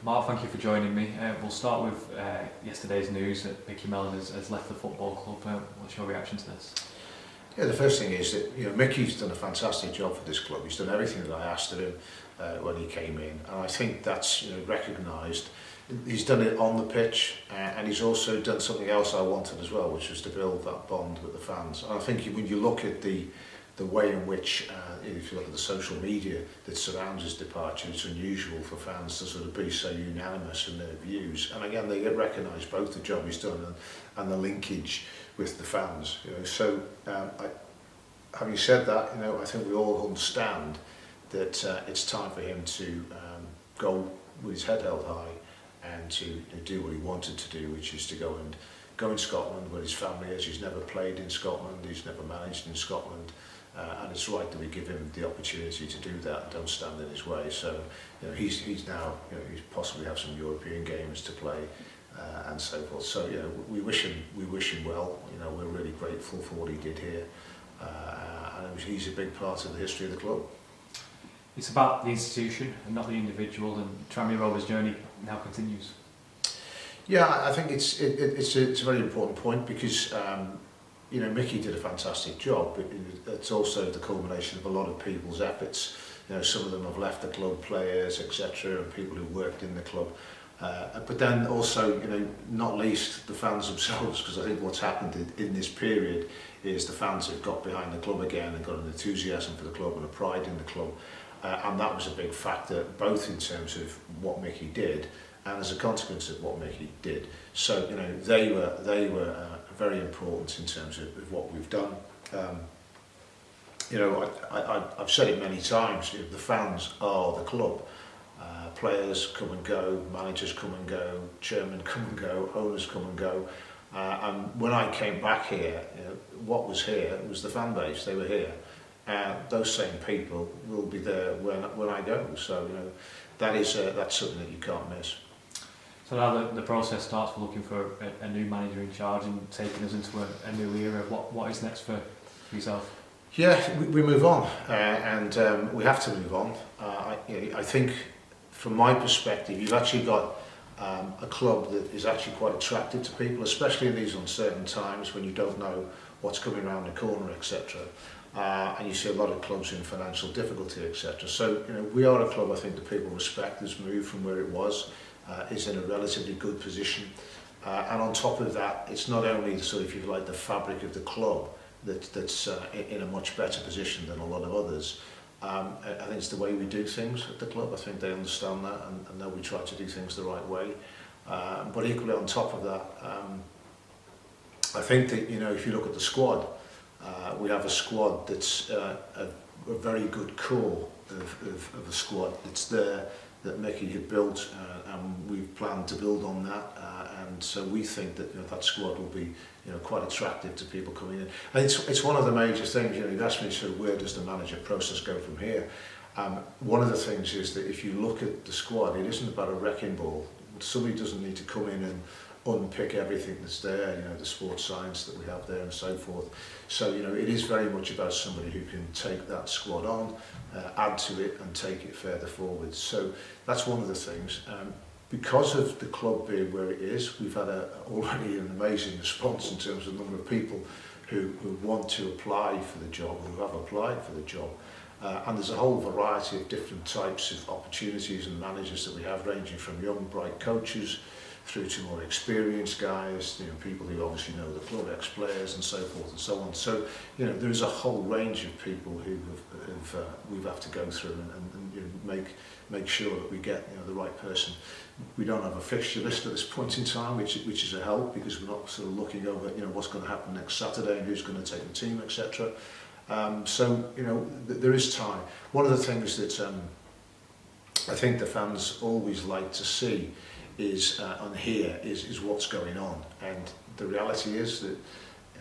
Mark, thank you for joining me. We'll start with yesterday's news that Mickey Mellon has left the football club. What's your reaction to this? Yeah, the first thing is that Mickey's done a fantastic job for this club. He's done everything that I asked of him when he came in, and I think that's recognised. He's done it on the pitch, and he's also done something else I wanted as well, which was to build that bond with the fans. And I think when you look at the way in which, if you look at the social media that surrounds his departure, it's unusual for fans to sort of be so unanimous in their views. And again, they get recognised both the job he's done and the linkage with the fans. Having said that, I think we all understand that it's time for him to go with his head held high and to do what he wanted to do, which is to go in Scotland where his family is. He's never played in Scotland, he's never managed in Scotland. And it's right that we give him the opportunity to do that and don't stand in his way. So he's now he's possibly have some European games to play and so forth. So we wish him well. We're really grateful for what he did here, and he's a big part of the history of the club. It's about the institution and not the individual, and Tranmere Rovers' journey now continues. Yeah, I think it's a very important point because. Mickey did a fantastic job, but it's also the culmination of a lot of people's efforts. Some of them have left the club, players, etc., and people who worked in the club. But then also, not least the fans themselves, because I think what's happened in this period is the fans have got behind the club again and got an enthusiasm for the club and a pride in the club. And that was a big factor, both in terms of what Mickey did and as a consequence of what Mickey did. So, they were very important in terms of what we've done. I've said it many times, the fans are the club. Players come and go, managers come and go, chairmen come and go, owners come and go. And when I came back here, what was here was the fan base. They were here. Those same people will be there when I go. So that's something that you can't miss. So now the process starts, we're looking for a new manager in charge and taking us into a new era. What is next for yourself? Yeah, we move on, and we have to move on. I think, from my perspective, you've actually got a club that is actually quite attractive to people, especially in these uncertain times when you don't know what's coming around the corner, etc. And you see a lot of clubs in financial difficulty, etc. So we are a club I think that people respect. Has moved from where it was. Is in a relatively good position, and on top of that, it's not only if you like the fabric of the club that's in a much better position than a lot of others. I think it's the way we do things at the club. I think they understand that and that we try to do things the right way. But equally on top of that, I think that if you look at the squad, we have a squad that's a very good core of a squad that's there, that Mickey had built, and we've planned to build on that, and so we think that that squad will be quite attractive to people coming in. And it's one of the major things. You've asked me where does the manager process go from here. One of the things is that if you look at the squad, it isn't about a wrecking ball. Somebody doesn't need to come in and unpick everything that's there, the sports science that we have there and so forth. So it is very much about somebody who can take that squad on, add to it and take it further forward. So that's one of the things. Because of the club being where it is, we've had already an amazing response in terms of the number of people who want to apply for the job, who have applied for the job. And there's a whole variety of different types of opportunities and managers that we have, ranging from young, bright coaches through to more experienced guys, people who obviously know the club, ex-players and so forth and so on. So, there is a whole range of people who we have to go through and make sure that we get the right person. We don't have a fixture list at this point in time, which is a help, because we're not sort of looking over what's going to happen next Saturday and who's going to take the team, etc. So there is time. One of the things that I think the fans always like to see is and hear is what's going on, and the reality is that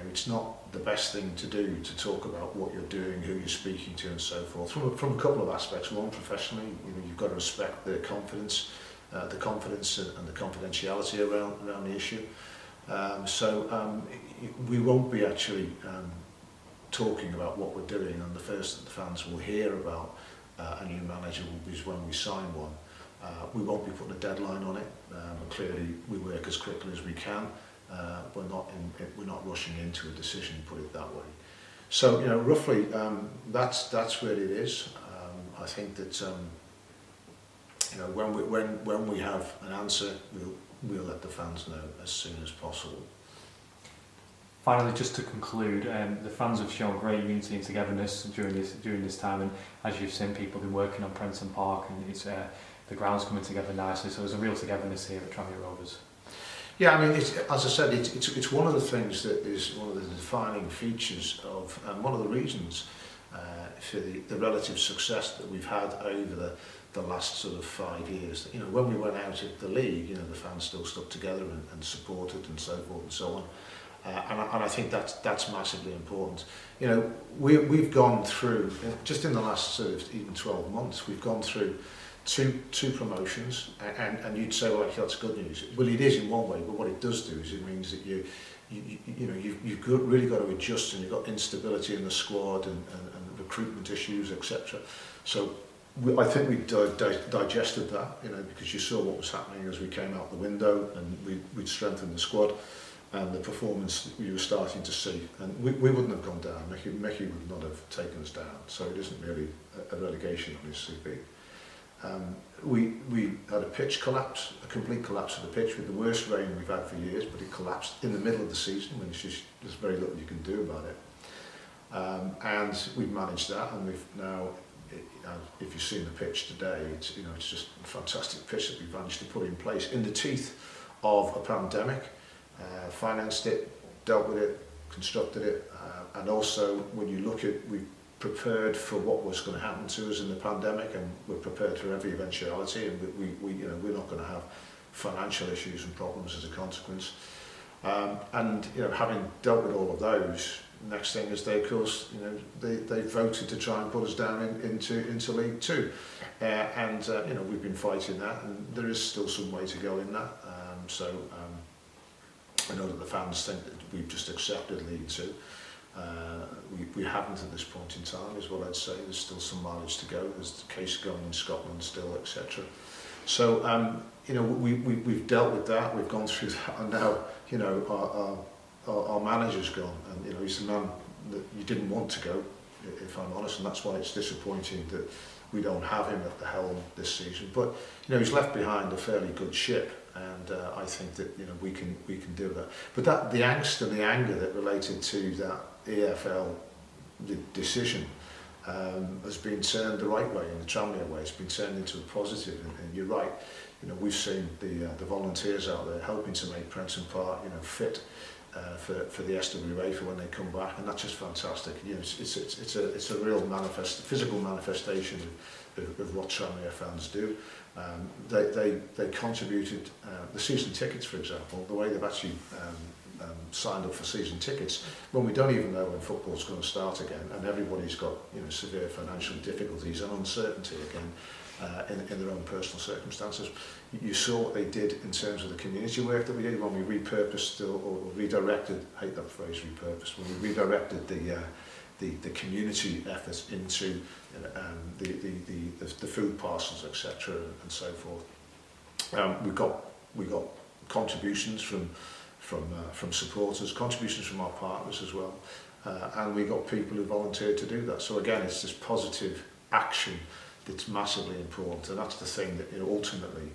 it's not the best thing to do to talk about what you're doing, who you're speaking to and so forth, from a couple of aspects. One, professionally, you've got to respect the confidence and the confidentiality around the issue. So we won't be actually talking about what we're doing, and the first that the fans will hear about a new manager will be when we sign one. We won't be putting a deadline on it. Clearly, we work as quickly as we can. We're not rushing into a decision, put it that way. So, roughly, that's where it is. I think that when we have an answer, we'll let the fans know as soon as possible. Finally, just to conclude, the fans have shown great unity and togetherness during this time, and as you've seen, people have been working on Prenton Park, and it's the ground's coming together nicely. So there's a real togetherness here at Tranmere Rovers. Yeah, I mean, as I said, it's one of the things that is one of the defining features of, and one of the reasons for the relative success that we've had over the last sort of 5 years. When we went out of the league, the fans still stuck together and supported and so forth and so on. And I think that's massively important. We've gone through, just in the last sort of even 12 months, we've gone through two promotions, and you'd say, well, that's good news. Well, it is in one way, but what it does do is it means that you've really got to adjust, and you've got instability in the squad and recruitment issues, etc. So I think we digested that, because you saw what was happening as we came out the window, and we'd strengthened the squad and the performance that we were starting to see. And we wouldn't have gone down. Mickey would not have taken us down. So it isn't really a relegation on his CV. We had a pitch collapse, a complete collapse of the pitch with the worst rain we've had for years, but it collapsed in the middle of the season when there's very little you can do about it. And we've managed that, and we've now, if you've seen the pitch today, it's just a fantastic pitch that we've managed to put in place in the teeth of a pandemic. Financed it, dealt with it, constructed it, and also when you look at, we've prepared for what was going to happen to us in the pandemic, and we're prepared for every eventuality, and we're not going to have financial issues and problems as a consequence. And having dealt with all of those, next thing is they, of course, they voted to try and put us down into League Two, and we've been fighting that, and there is still some way to go in that. I know that the fans think that we've just accepted League Two. We haven't at this point in time, is what I'd say. There's still some mileage to go. There's the case going in Scotland still, etc. So, we've dealt with that. We've gone through that, and now, our manager's gone, and he's the man that you didn't want to go, if I'm honest, and that's why it's disappointing that we don't have him at the helm this season. But he's left behind a fairly good ship. And I think that we can do that. But the angst and the anger that related to that EFL decision has been turned the right way, in the Tranmere way. It's been turned into a positive. And you're right. We've seen the volunteers out there helping to make Prenton Park fit for the SWA for when they come back, and that's just fantastic. It's a real physical manifestation of what Tranmere fans do. They contributed the season tickets, for example, the way they've actually signed up for season tickets when we don't even know when football's going to start again, and everybody's got severe financial difficulties and uncertainty again in their own personal circumstances. You saw what they did in terms of the community work that we did when we repurposed or redirected, I hate that phrase, repurposed, when we redirected the community efforts into the food parcels, etc., and so forth. We got contributions from supporters, contributions from our partners as well, and we got people who volunteered to do that. So again, it's this positive action that's massively important, and that's the thing that ultimately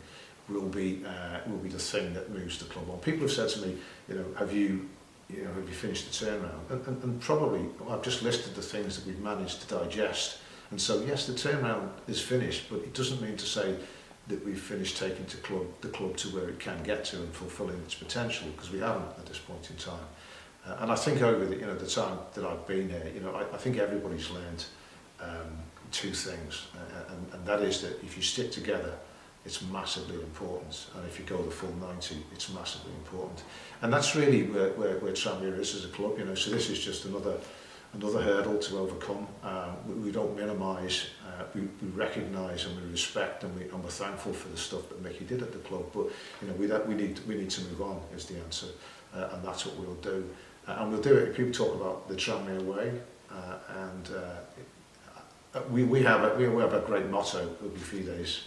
will be the thing that moves the club on. People have said to me, have you finished the turnaround? And probably, I've just listed the things that we've managed to digest. And so, yes, the turnaround is finished, but it doesn't mean to say that we've finished taking the club to where it can get to and fulfilling its potential, because we haven't at this point in time. And I think over the time that I've been here, I think everybody's learned two things, and that is that if you stick together, it's massively important, and if you go the full 90, it's massively important. And that's really where Tranmere is as a club, so this is just another hurdle to overcome. We don't minimise, we recognise and we respect, and we're thankful for the stuff that Mickey did at the club, but we need to move on is the answer, and that's what we'll do. And we'll do it. People talk about the Tranmere way, and we have a great motto, Ubi Fides,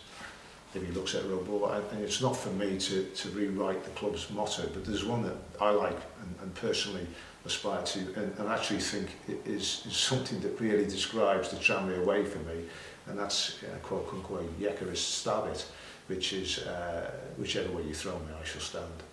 if he looks at rugby. And it's not for me to rewrite the club's motto, but there's one that I like and personally aspire to, and actually think it is something that really describes the Tranmere way for me, and that's quote unquote Yekeris Stavit, which is whichever way you throw me, I shall stand.